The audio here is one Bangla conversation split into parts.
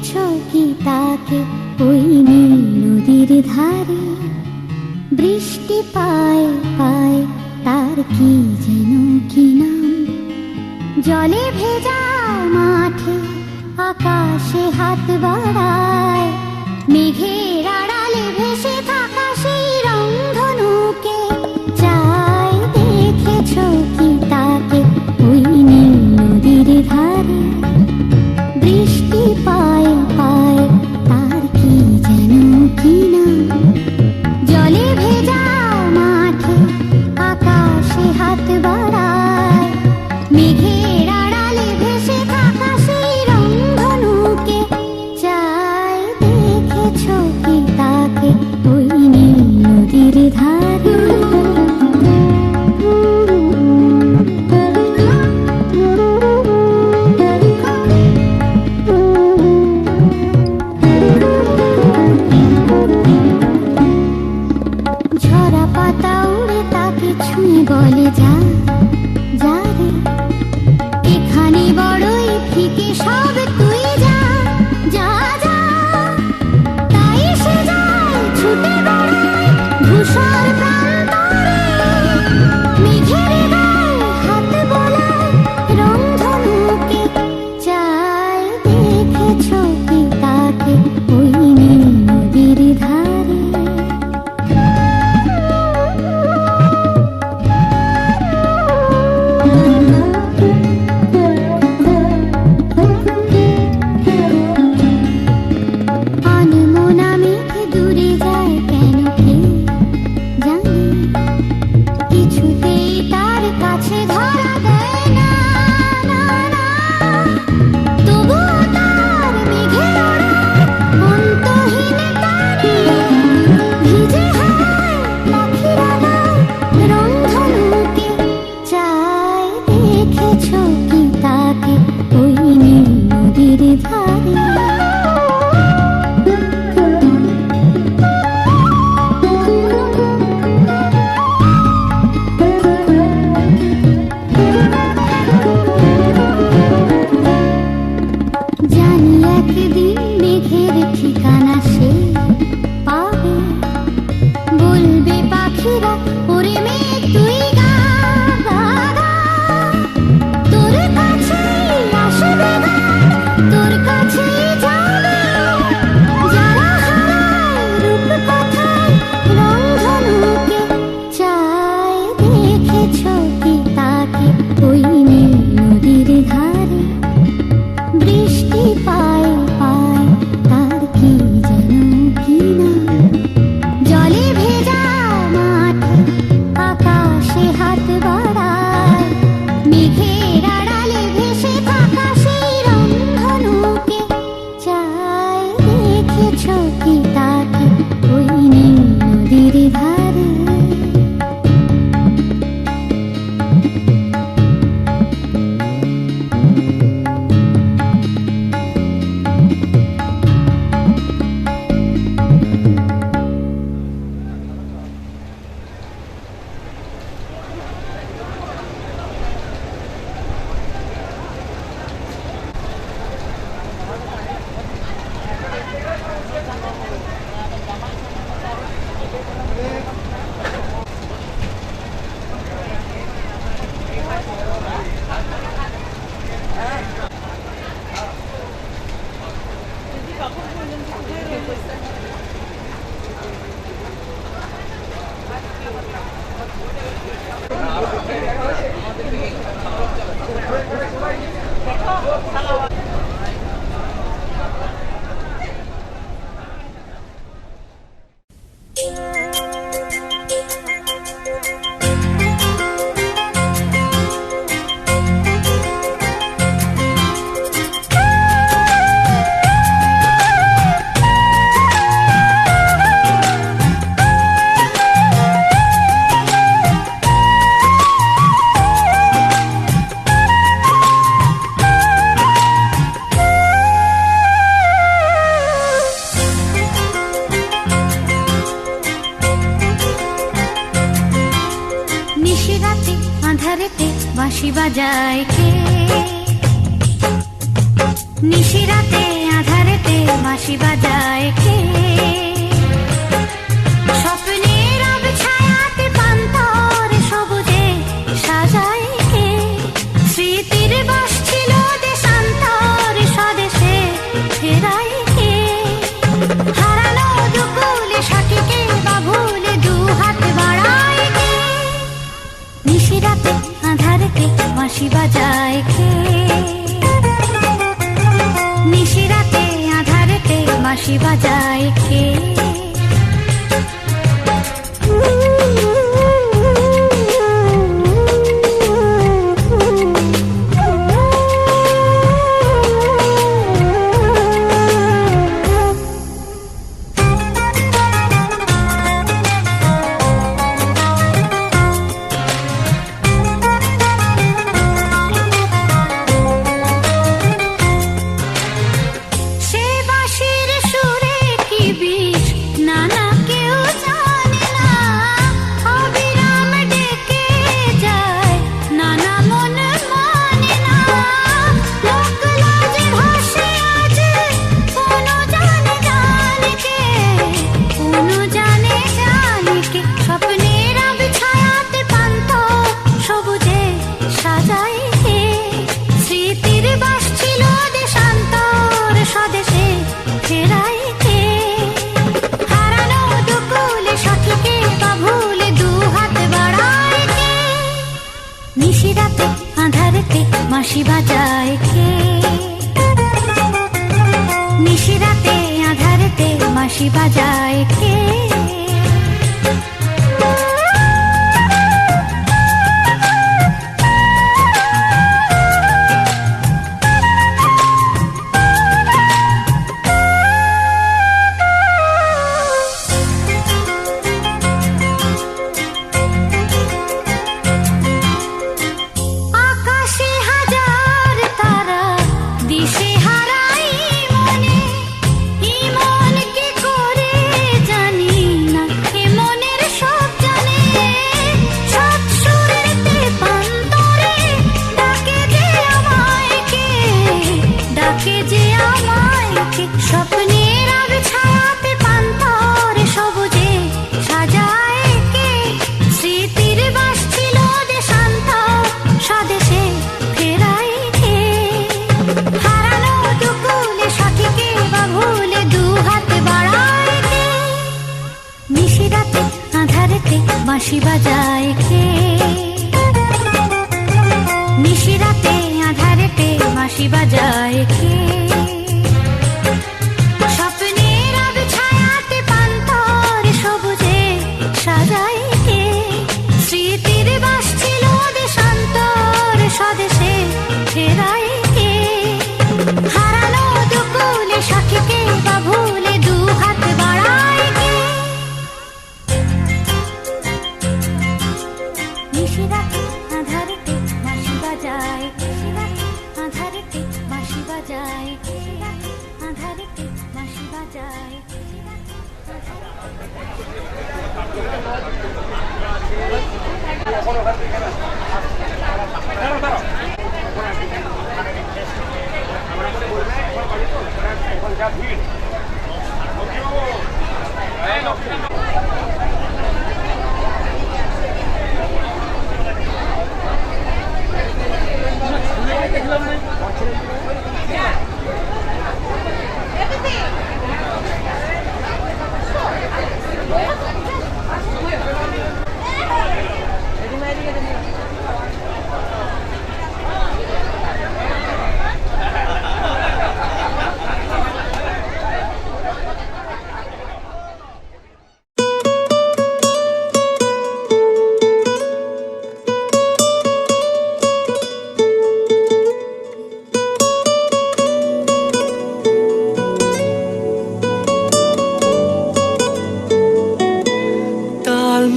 দেখেছো কি তাকে ওই নীল নদীর ধারে? বৃষ্টি পায় পায় তার কি যেন কি নাম। জলে ভেজা মাঠে আকাশে হাত বাড়ায়, মেঘের আড়ালে ভেসে থাকা সেই রংধনুকে চায়। দেখেছো কি তাকে ওই নীল নদীর ধারে? বৃষ্টি পায় পায় তার কি যেন কি নাম। জলে ভেজা মাঠে আকাশে হাত বাড়ায়, মেঘের আড়ালে ভেসে থাকা সেই রংধনুকে চায়। দেখেছো কি তাকে ওই নীল নদীর ধারে? ঝরা পাতা উড়ে তাকে ছুঁয়ে বলে যা যা রে, এখানে বড়ই ফিকে সব, তুই যা যা যা। তাই সে যায় ছুটে বেড়ায় ধূসর প্রান্তরে, মেঘের গায়ে হাত বোলায় রংধনুকে চায়। দেখেছো কি তাকে ওই নীল নদীর ধারে? আনমনা মেঘ দূরে যায় কেন কে জানে, কিছুতেই তার কাছে ধরা দেয় না না না। তবুও তার মেঘের ওড়ায় অন্তহীন টানে, ভিজে হাওয়ায় পাখিরা গায় রংধনুকে চায়। দেখেছো কি তাকে ওই নীল নদীর ধারে? জানি একদিন মেঘের ঠিকানা সে পাবে, বলবে পাখিরা ওরে মেঘ তুই গা গা গা। তোর কাছেই আসবে গান, তোর কাছেই যাবে, যারা হারায় রূপকথায় রংধনুকে চায়। দেখেছো কি তাকে ওই নীল নদীর ধারে? বৃষ্টি পায় পায় তার কি যেন কি নাম। জলে ভেজা মাঠে আকাশে হাত বাড়ায়, মেঘের আড়ালে ভেসে থাকা সেই রংধনুকে চায়। দেখেছো কি তাকে ওই নীল নদীর ধারে? আঁধারেতে বাঁশি বাজায় কে? নিশিরাতে আঁধারেতে রাতে বাঁশি বাজায় কে? স্বপ্নের আবছায়াতে পান্তর সবুজে সাজায় কে? স্মৃতির বাস ছিল দেশান্তর স্বদেশে ফেরায় কে? হারানো দুকুলে সঠিকে বা ভুলে দু হাত বাড়ায় কে? নিশিরাতে আঁধারেতে বাঁশি বাজায় কে? নিশিরাতে আঁধারেতে বাঁশি বাজায় কে? নিশিরাতে আঁধারেতে বাঁশি বাজায় কে? নিশিরাতে আঁধারেতে বাঁশি বাজায় কে? স্বপ্নের আবছায়াতে পান্তর সবুজে সাজায় কে? স্মৃতির বাস ছিল দেশান্তর স্বদেশে ফেরায় কে? হারানো দুকুলে সঠিকে বা ভুলে দু হাত বাড়ায় কে? নিশিরাতে আঁধারেতে বাঁশি বাজায় কে? নিশিরাতে আঁধারেতে বাঁশি বাজায় কে? স্বপ্নের আবছায়াতে পান্তর সবুজে সাজায় কে? স্মৃতির বাস ছিল দেশান্তর স্বদেশে ফেরায় কে? হারানো দুকুলে সঠিকে বা ভুলে দু হাত বাড়ায় কে? নিশিরাতে আঁধারেতে বাঁশি বাজায়, আঁধারেতে বাঁশি বাজায়, আঁধারেতে বাঁশি বাজায়।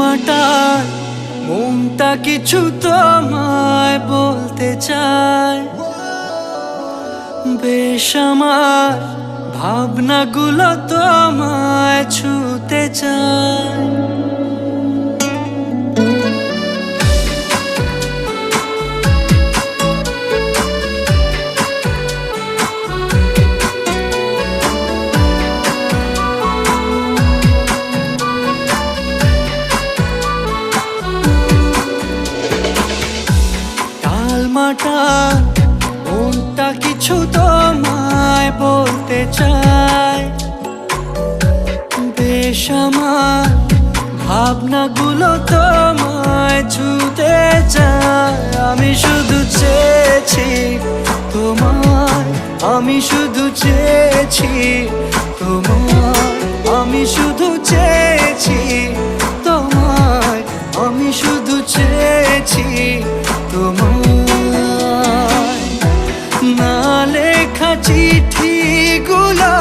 মাটার মনটা কিছু তোমায় বলতে চায়, বেশ আমার ভাবনাগুলো তোমায় ছুতে চায়। আমার ভাবনাগুলো তোমায় ছুতে চায়। আমি শুধু চেয়েছি তোমায়, আমি শুধু চেয়েছি তোমায়, আমি শুধু চেয়েছি তোমায়, আমি শুধু চেয়েছি তোমায়। না লেখা চিঠিগুলো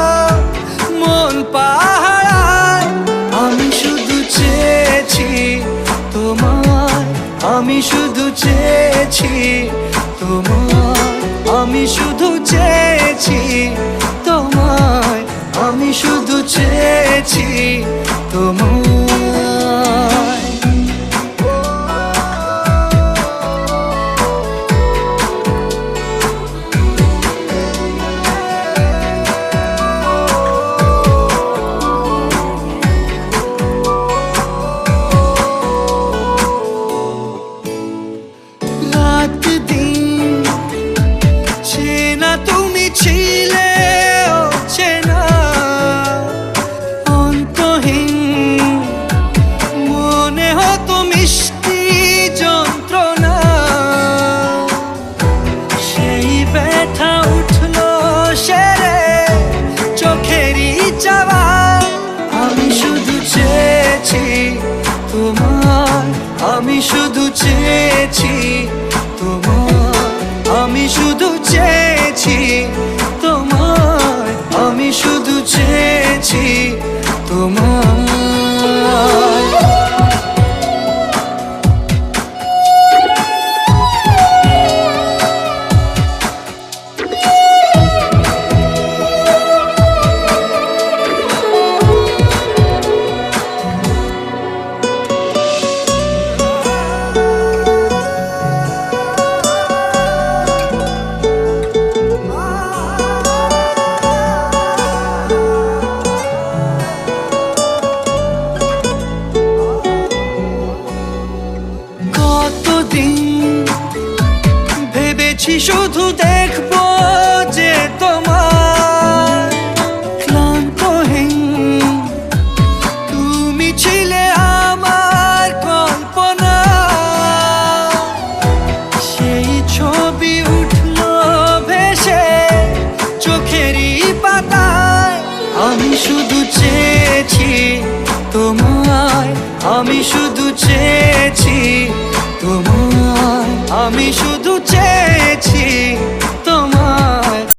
মন পাহারায়, আমি শুধু চেয়েছি তোমায়, আমি শুধু চেয়েছি তোমায়, আমি শুধু চেয়েছি তোমায়, আমি শুধু চেয়েছি তোমায়। রাত দিন চেনা তুমি ছিলে চেনা, অন্তহীন মনে হতো মিষ্টি যন্ত্রণা। সেই ব্যথা উঠলো সেরে চোখেরই চাওয়া। আমি শুধু চেয়েছি তোমায়, আমি শুধু চেয়েছি তোমায়, আমি শুধু চেয়েছি তোমায়, আমি শুধু চেয়েছি তোমায়। কতদিন ভেবেছি শুধু দেখবো যে তোমার ক্লান্তহীন, তুমি ছিলে আমার কল্পনা। সেই ছবি উঠলো ভেসে চোখেরই পাতায়। আমি শুধু চেয়েছি তোমায়, আমি শুধু চেয়েছি তোমায়, আমি